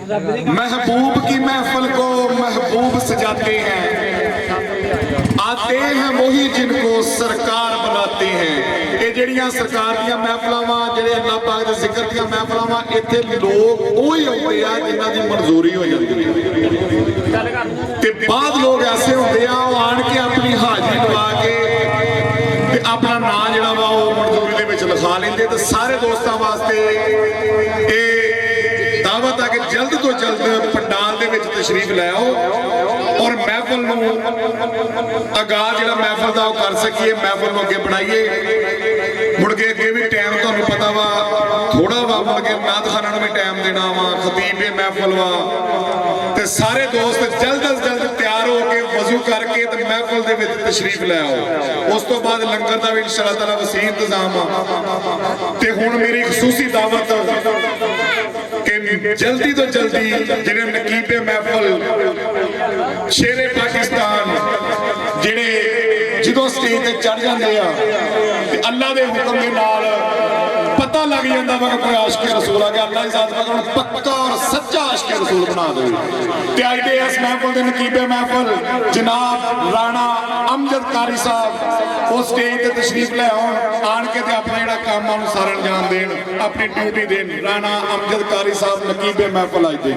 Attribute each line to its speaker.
Speaker 1: महबूब की महफिल को महबूब सजाते हैं, आते हैं वही जिनको सरकार बनाते हैं। ये ਜਿਹੜੀਆਂ सरकार ਦੀਆਂ महफिलां ਜਿਹੜੇ अल्लाह पाक ਦੇ ਜ਼ਿਕਰ ਦੀਆਂ महफिलां ਇੱਥੇ लोग ਉਹੀ ਆਉਂਦੇ ਆ ਜਿਨ੍ਹਾਂ ਦੀ ਮਨਜ਼ੂਰੀ ਹੋ ਜਾਂਦੀ ਹੈ ਤੇ ਬਾਅਦ ਲੋਕ ਐਸੇ ਹੁੰਦੇ ਆ ਉਹ ਆਣ ਕੇ ਆਪਣੀ ਹਾਜ਼ਰੀ ਲਵਾ ਕੇ ਤੇ ਆਪਣਾ ਨਾਂ ਜਿਹੜਾ ਵਾ ਉਹ ਮਨਜ਼ੂਰੀ ਦੇ ਵਿੱਚ ਲਿਖਾ ਲੈਂਦੇ। ਤੇ ਸਾਰੇ ਦੋਸਤਾਂ ਵਾਸਤੇ ਇਹ ਦਾਵਤ ਆ ਕਿ जल्द तो जल्द पंडाल दे विच तशरीफ लै आओ और महफिल नूं आगाज जिहड़ा महफिल दा कर सकीए, महफिल नूं अगे बढ़ाइए। मुड़ के अगे भी टाइम तुहानूं पता वा थोड़ा वा, मुड़ के नात खाना नूं भी टाइम देना वा, खतीब महफिल वा ते सारे दोस्त जल्द अज जल्द तैयार हो के वजू करके ते महफिल दे विच तशरीफ लै आओ। उस तो बाद लंगर दा भी इंशाअल्लाह ताला वसी इंतजाम आ। ते हुण मेरी खसूसी दावत कि जल्दी तो जल्दी जिहड़े नकीबे महफिल शेरे पाकिस्तान जिहड़े जो स्टेज ते चढ़ जाते हैं अल्लाह के हुक्म के नाल पता लग जाता वा कोई आशिक रसूल आ गया, अल्लाह की ज़ात पाक पक्का और सच्चा आशिक रसूल बना दे। अज दे इस महफिल के नकीबे महफिल जनाब राणा अमजद कारी साहब वो स्टेज ते तशरीफ लै आन के अपना जिहड़ा काम आ सारा अंजाम देन, अपनी ड्यूटी देन। राणा अमजद कारी साहब नकीबे महफिल अज दे।